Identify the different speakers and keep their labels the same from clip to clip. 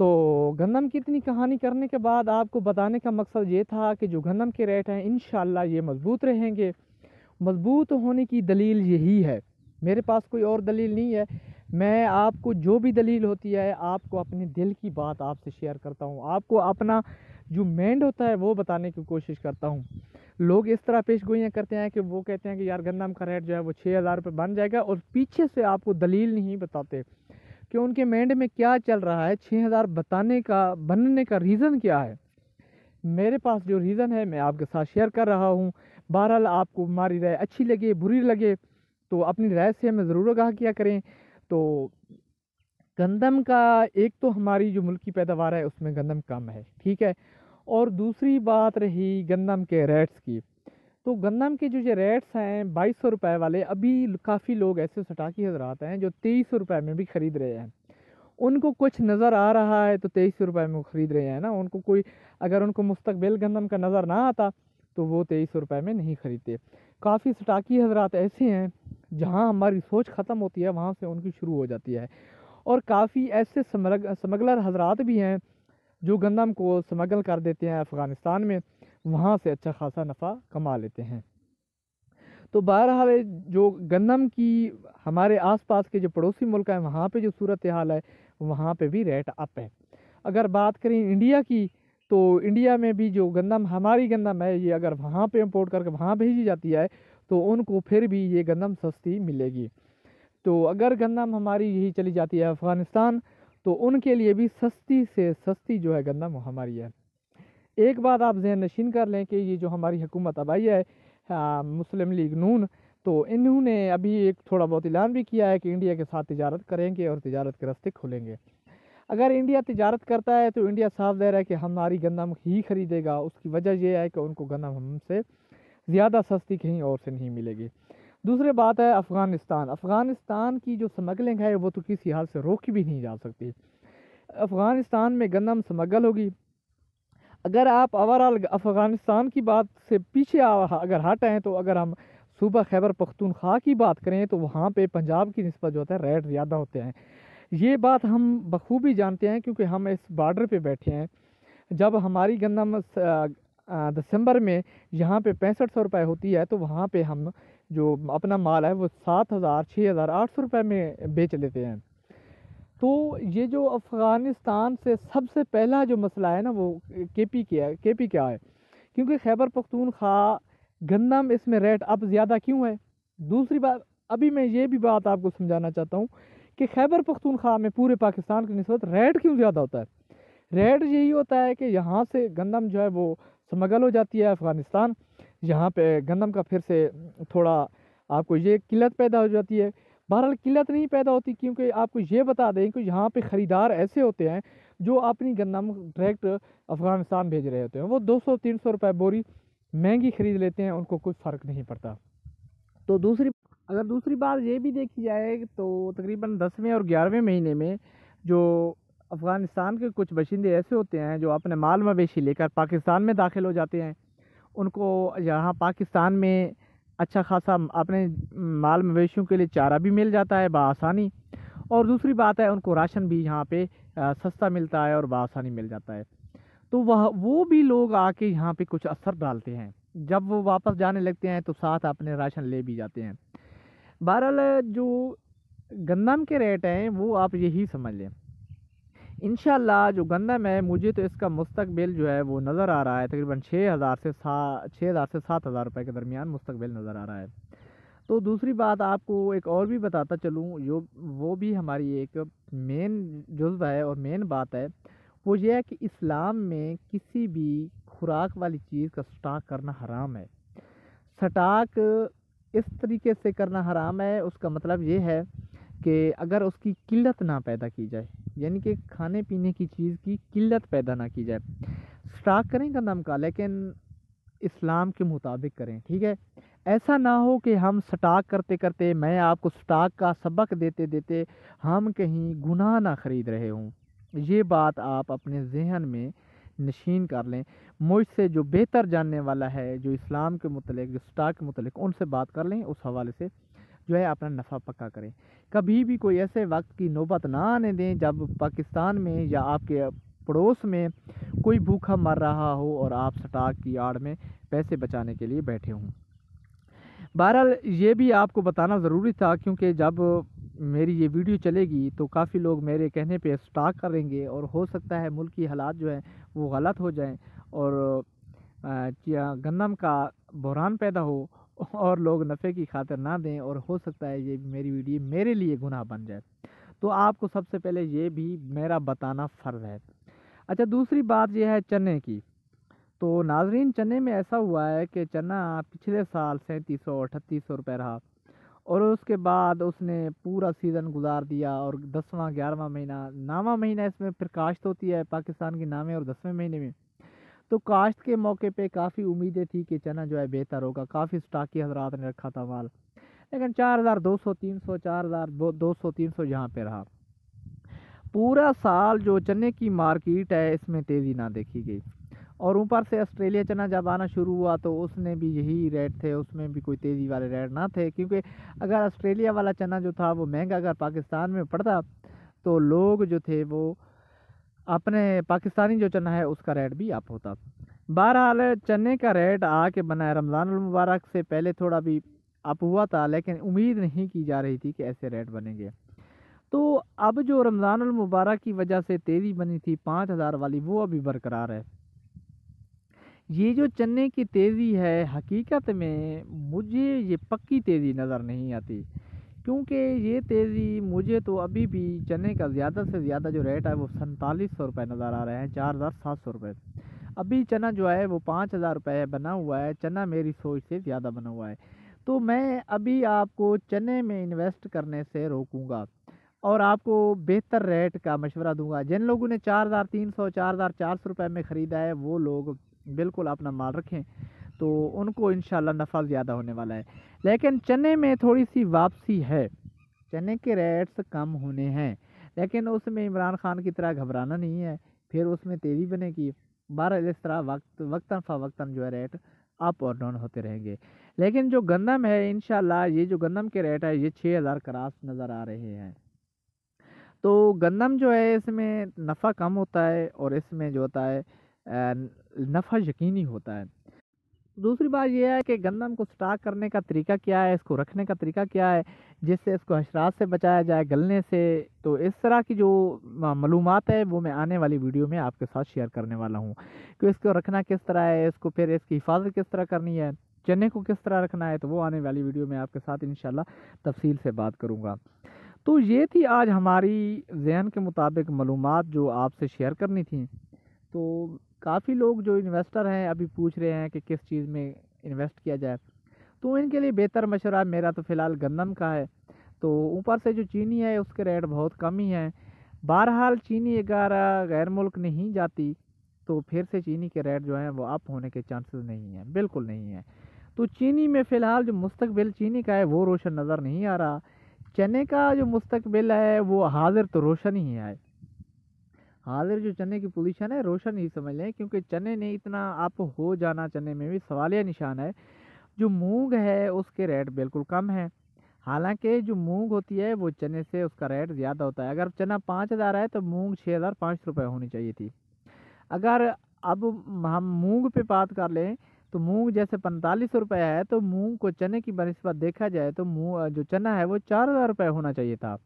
Speaker 1: تو گندم کی اتنی کہانی کرنے کے بعد آپ کو بتانے کا مقصد یہ تھا کہ جو گندم کے ریٹ ہیں انشاءاللہ یہ مضبوط رہیں گے۔ مضبوط ہونے کی دلیل یہی ہے، میرے پاس کوئی اور دلیل نہیں ہے۔ میں آپ کو جو بھی دلیل ہوتی ہے آپ کو اپنے دل کی بات آپ سے شیئر کرتا ہوں، آپ کو اپنا جو مینڈ ہوتا ہے وہ بتانے کی کوشش کرتا ہوں۔ لوگ اس طرح پیش گوئیاں کرتے ہیں کہ وہ کہتے ہیں کہ یار گندم کا ریٹ جو ہے وہ 6,000 روپے بن جائے گا، اور پیچھے سے آپ کو دلیل نہیں بتاتے کہ ان کے مینڈ میں کیا چل رہا ہے، 6,000 بننے کا ریزن کیا ہے۔ میرے پاس جو ریزن ہے میں آپ کے ساتھ شیئر کر رہا ہوں۔ بہرحال آپ کو ہماری رائے اچھی لگے بری لگے تو اپنی رائے سے ہمیں ضرور آگاہ کیا کریں۔ تو گندم کا ایک تو ہماری جو ملکی پیداوار ہے اس میں گندم کم ہے، ٹھیک ہے، اور دوسری بات رہی گندم کے ریٹس کی، تو گندم کے جو یہ ریٹس ہیں 2200 روپے والے، ابھی کافی لوگ ایسے سٹاکی حضرات ہیں جو 2300 روپے میں بھی خرید رہے ہیں۔ ان کو کچھ نظر آ رہا ہے تو 2300 روپے میں خرید رہے ہیں نا، ان کو کوئی اگر ان کو مستقبل گندم کا نظر نہ آتا تو وہ 2300 روپے میں نہیں خریدتے۔ کافی سٹاکی حضرات ایسے ہیں جہاں ہماری سوچ ختم ہوتی ہے وہاں سے ان کی شروع ہو جاتی ہے، اور کافی ایسے سمگلر حضرات بھی ہیں جو گندم کو سمگل کر دیتے ہیں افغانستان میں، وہاں سے اچھا خاصا نفع کما لیتے ہیں۔ تو بہرحال جو گندم کی ہمارے آس پاس کے جو پڑوسی ملک ہیں وہاں پہ جو صورتحال ہے وہاں پہ بھی ریٹ اپ ہے۔ اگر بات کریں انڈیا کی تو انڈیا میں بھی جو گندم ہماری گندم ہے یہ اگر وہاں پہ امپورٹ کر کے وہاں بھیجی جاتی ہے تو ان کو پھر بھی یہ گندم سستی ملے گی۔ تو اگر گندم ہماری یہی چلی جاتی ہے افغانستان تو ان کے لیے بھی سستی سے سستی جو ہے گندم وہ ہماری ہے۔ ایک بات آپ ذہن نشین کر لیں کہ یہ جو ہماری حکومت اب آئی ہے مسلم لیگ نون، تو انہوں نے ابھی ایک تھوڑا بہت اعلان بھی کیا ہے کہ انڈیا کے ساتھ تجارت کریں گے اور تجارت کے راستے کھولیں گے۔ اگر انڈیا تجارت کرتا ہے تو انڈیا صاف ظاہر ہے کہ ہماری گندم ہی خریدے گا، اس کی وجہ یہ ہے کہ ان کو گندم ہم سے زیادہ سستی کہیں اور سے نہیں ملے گی۔ دوسری بات ہے افغانستان کی جو سمگلنگ ہے وہ تو کسی حال سے روکی بھی نہیں جا سکتی۔ افغانستان میں گندم سمگل ہوگی۔ اگر آپ اوورال افغانستان کی بات سے پیچھے اگر ہٹ ہیں تو اگر ہم صوبہ خیبر پختونخوا کی بات کریں تو وہاں پہ پنجاب کی نسبت جو ہوتا ہے ریٹ زیادہ ہوتے ہیں۔ یہ بات ہم بخوبی جانتے ہیں کیونکہ ہم اس بارڈر پہ بیٹھے ہیں۔ جب ہماری گندم دسمبر میں یہاں پہ 6500 روپے ہوتی ہے تو وہاں پہ ہم جو اپنا مال ہے وہ 7000 6000 800 روپے میں بیچ لیتے ہیں۔ تو یہ جو افغانستان سے سب سے پہلا جو مسئلہ ہے نا وہ کے پی کیا ہے، کیونکہ خیبر پختونخوا گندم اس میں ریٹ اب زیادہ کیوں ہے۔ دوسری بات ابھی میں یہ بھی بات آپ کو سمجھانا چاہتا ہوں کہ خیبر پختونخوا میں پورے پاکستان کی نسبت ریٹ کیوں زیادہ ہوتا ہے۔ ریٹ یہی ہوتا ہے کہ یہاں سے گندم جو ہے وہ سمگل ہو جاتی ہے افغانستان، یہاں پہ گندم کا پھر سے تھوڑا آپ کو یہ قلت پیدا ہو جاتی ہے۔ بہرحال قلت نہیں پیدا ہوتی کیونکہ آپ کو یہ بتا دیں کہ یہاں پہ خریدار ایسے ہوتے ہیں جو اپنی گندم ڈائریکٹ افغانستان بھیج رہے ہوتے ہیں، وہ 200-300 روپے بوری مہنگی خرید لیتے ہیں، ان کو کوئی فرق نہیں پڑتا۔ تو دوسری بات یہ بھی دیکھی جائے تو تقریباً 10ویں اور 11ویں مہینے میں جو افغانستان کے کچھ باشندے ایسے ہوتے ہیں جو اپنے مال مویشی لے کر پاکستان میں داخل ہو جاتے ہیں، ان کو یہاں پاکستان میں اچھا خاصا اپنے مال مویشیوں کے لیے چارہ بھی مل جاتا ہے بآسانی، اور دوسری بات ہے ان کو راشن بھی یہاں پہ سستا ملتا ہے اور بآسانی مل جاتا ہے۔ تو وہ بھی لوگ آ کے یہاں پہ کچھ اثر ڈالتے ہیں، جب وہ واپس جانے لگتے ہیں تو ساتھ اپنے راشن لے بھی جاتے ہیں۔ بہرحال جو گندم کے ریٹ ہیں وہ آپ یہی سمجھ لیں، انشاءاللہ جو گندم ہے مجھے تو اس کا مستقبل جو ہے وہ نظر آ رہا ہے تقریباً 6000 سے 7000 روپے کے درمیان مستقبل نظر آ رہا ہے۔ تو دوسری بات آپ کو ایک اور بھی بتاتا چلوں، وہ بھی ہماری ایک مین جزو ہے اور مین بات ہے، وہ یہ ہے کہ اسلام میں کسی بھی خوراک والی چیز کا سٹاک کرنا حرام ہے۔ سٹاک اس طریقے سے کرنا حرام ہے، اس کا مطلب یہ ہے کہ اگر اس کی قلت نہ پیدا کی جائے، یعنی کہ کھانے پینے کی چیز کی قلت پیدا نہ کی جائے، سٹاک کریں گندم کا لیکن اسلام کے مطابق کریں، ٹھیک ہے۔ ایسا نہ ہو کہ ہم سٹاک کرتے کرتے میں آپ کو سٹاک کا سبق دیتے دیتے ہم کہیں گناہ نہ خرید رہے ہوں۔ یہ بات آپ اپنے ذہن میں نشین کر لیں۔ مجھ سے جو بہتر جاننے والا ہے جو اسلام کے متعلق جو سٹاک کے متعلق ان سے بات کر لیں، اس حوالے سے جو ہے اپنا نفع پکا کریں. کبھی بھی کوئی ایسے وقت کی نوبت نہ آنے دیں جب پاکستان میں یا آپ کے پڑوس میں کوئی بھوکا مر رہا ہو اور آپ سٹاک کی آڑ میں پیسے بچانے کے لیے بیٹھے ہوں. بہرحال یہ بھی آپ کو بتانا ضروری تھا، کیونکہ جب میری یہ ویڈیو چلے گی تو کافی لوگ میرے کہنے پہ سٹاک کریں گے، اور ہو سکتا ہے ملکی حالات جو ہیں وہ غلط ہو جائیں اور گندم کا بحران پیدا ہو اور لوگ نفع کی خاطر نہ دیں، اور ہو سکتا ہے یہ میری ویڈیو میرے لیے گناہ بن جائے. تو آپ کو سب سے پہلے یہ بھی میرا بتانا فرض ہے. اچھا، دوسری بات یہ ہے چنے کی. تو ناظرین، چنے میں ایسا ہوا ہے کہ چنا پچھلے سال 3700-3800 روپے رہا، اور اس کے بعد اس نے پورا سیزن گزار دیا، اور 10واں 11واں مہینہ 9واں مہینہ اس میں پھر کاشت ہوتی ہے پاکستان کی 9ویں اور 10ویں مہینے میں. تو کاشت کے موقع پہ کافی امیدیں تھی کہ چنا جو ہے بہتر ہوگا، کافی سٹاکی حضرات نے رکھا تھا مال، لیکن 4200 300 4200 300 یہاں پہ رہا. پورا سال جو چنے کی مارکیٹ ہے اس میں تیزی نہ دیکھی گئی، اور اوپر سے آسٹریلیا چنا جب آنا شروع ہوا تو اس نے بھی یہی ریٹ تھے، اس میں بھی کوئی تیزی والے ریٹ نہ تھے، کیونکہ اگر آسٹریلیا والا چنا جو تھا وہ مہنگا اگر پاکستان میں پڑتا تو لوگ جو تھے وہ اپنے پاکستانی جو چنا ہے اس کا ریٹ بھی اپ ہوتا. بہرحال چنے کا ریٹ آ کے بنا ہے، رمضان المبارک سے پہلے تھوڑا بھی اپ ہوا تھا، لیکن امید نہیں کی جا رہی تھی کہ ایسے ریٹ بنیں گے. تو اب جو رمضان المبارک کی وجہ سے تیزی بنی تھی 5000 والی، وہ ابھی برقرار ہے. یہ جو چنے کی تیزی ہے حقیقت میں مجھے یہ پکی تیزی نظر نہیں آتی، کیونکہ یہ تیزی مجھے تو ابھی بھی چنے کا زیادہ سے زیادہ جو ریٹ ہے وہ 4700 روپے نظر آ رہے ہیں، 4700 روپے. ابھی چنا جو ہے وہ 5000 روپے بنا ہوا ہے، چنا میری سوچ سے زیادہ بنا ہوا ہے. تو میں ابھی آپ کو چنے میں انویسٹ کرنے سے روکوں گا، اور آپ کو بہتر ریٹ کا مشورہ دوں گا. جن لوگوں نے 4300 4400 روپے میں خریدا ہے وہ لوگ بالکل اپنا مال رکھیں، تو ان کو انشاءاللہ نفع زیادہ ہونے والا ہے. لیکن چنے میں تھوڑی سی واپسی ہے، چنے کے ریٹس کم ہونے ہیں، لیکن اس میں عمران خان کی طرح گھبرانا نہیں ہے، پھر اس میں تیزی بنے گی. بہرحال اس طرح وقتاً فوقتاً جو ہے ریٹ اپ اور ڈاؤن ہوتے رہیں گے. لیکن جو گندم ہے انشاءاللہ یہ جو گندم کے ریٹ ہے یہ 6000 کراس نظر آ رہے ہیں. تو گندم جو ہے اس میں نفع کم ہوتا ہے، اور اس میں جو ہوتا ہے نفع یقینی ہوتا ہے. دوسری بات یہ ہے کہ گندم کو سٹاک کرنے کا طریقہ کیا ہے، اس کو رکھنے کا طریقہ کیا ہے جس سے اس کو حشرات سے بچایا جائے، گلنے سے. تو اس طرح کی جو معلومات ہے وہ میں آنے والی ویڈیو میں آپ کے ساتھ شیئر کرنے والا ہوں، کہ اس کو رکھنا کس طرح ہے، اس کو پھر اس کی حفاظت کس طرح کرنی ہے، چنے کو کس طرح رکھنا ہے، تو وہ آنے والی ویڈیو میں آپ کے ساتھ انشاءاللہ تفصیل سے بات کروں گا. تو یہ تھی آج ہماری ذہن کے مطابق معلومات جو آپ سے شیئر کرنی تھیں. تو کافی لوگ جو انویسٹر ہیں ابھی پوچھ رہے ہیں کہ کس چیز میں انویسٹ کیا جائے، تو ان کے لیے بہتر مشورہ میرا تو فی الحال گندم کا ہے. تو اوپر سے جو چینی ہے اس کے ریٹ بہت کم ہی ہیں. بہرحال چینی اگر غیر ملک نہیں جاتی تو پھر سے چینی کے ریٹ جو ہیں وہ اپ ہونے کے چانسز نہیں ہیں، بالکل نہیں ہیں. تو چینی میں فی الحال جو مستقبل چینی کا ہے وہ روشن نظر نہیں آ رہا. چنے کا جو مستقبل ہے وہ حاضر تو روشن ہی ہے، حاضر جو چنے کی پوزیشن ہے روشن ہی سمجھ لیں، کیونکہ چنے نے اتنا اپ ہو جانا چنے میں بھی سوالیہ نشان ہے. جو مونگ ہے اس کے ریٹ بالکل کم ہیں، حالانکہ جو مونگ ہوتی ہے وہ چنے سے اس کا ریٹ زیادہ ہوتا ہے. اگر چنا 5000 ہے تو مونگ 6500 روپے ہونی چاہیے تھی. اگر اب ہم مونگ پہ بات کر لیں تو مونگ جیسے 4500 روپے ہے، تو مونگ کو چنے کی بنسبت دیکھا جائے تو جو چنا ہے وہ 4000 روپے ہونا چاہیے تھا.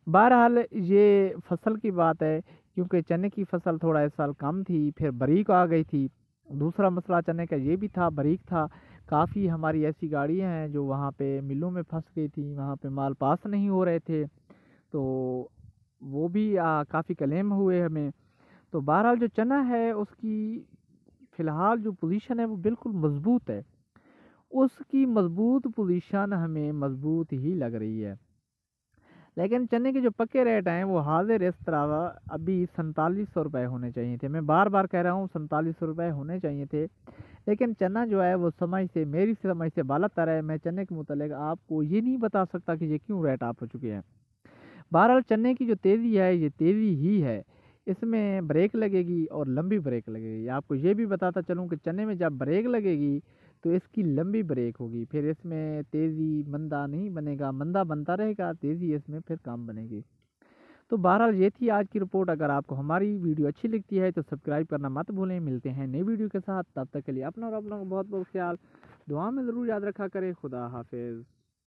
Speaker 1: بہرحال یہ فصل کی بات ہے، کیونکہ چنے کی فصل تھوڑا اس سال کم تھی، پھر بریک آ گئی تھی. دوسرا مسئلہ چنے کا یہ بھی تھا، بریک تھا. کافی ہماری ایسی گاڑیاں ہیں جو وہاں پہ ملوں میں پھنس گئی تھیں، وہاں پہ مال پاس نہیں ہو رہے تھے، تو وہ بھی کافی کلیم ہوئے ہمیں. تو بہرحال جو چنا ہے اس کی فی الحال جو پوزیشن ہے وہ بالکل مضبوط ہے، اس کی مضبوط پوزیشن ہمیں مضبوط ہی لگ رہی ہے. لیکن چنے کے جو پکے ریٹ ہیں وہ حاضر اس طرح ابھی 4700 روپے ہونے چاہیے تھے. میں بار بار کہہ رہا ہوں 4700 روپے ہونے چاہیے تھے، لیکن چنا جو ہے وہ سمجھ سے میری سمجھ سے بالا تر ہے. میں چنے کے متعلق آپ کو یہ نہیں بتا سکتا کہ یہ کیوں ریٹ آپ ہو چکے ہیں. بہرحال چنے کی جو تیزی ہے یہ تیزی ہی ہے، اس میں بریک لگے گی اور لمبی بریک لگے گی. آپ کو یہ بھی بتاتا چلوں کہ چنے میں جب بریک لگے گی تو اس کی لمبی بریک ہوگی، پھر اس میں تیزی مندہ نہیں بنے گا، مندہ بنتا رہے گا، تیزی اس میں پھر کام بنے گی۔ تو بہرحال یہ تھی آج کی رپورٹ۔ اگر آپ کو ہماری ویڈیو اچھی لگتی ہے تو سبسکرائب کرنا مت بھولیں۔ ملتے ہیں نئی ویڈیو کے ساتھ، تب تک کے لیے اپنا اور اپنا بہت بہت خیال دعا میں ضرور یاد رکھا کریں۔ خدا حافظ۔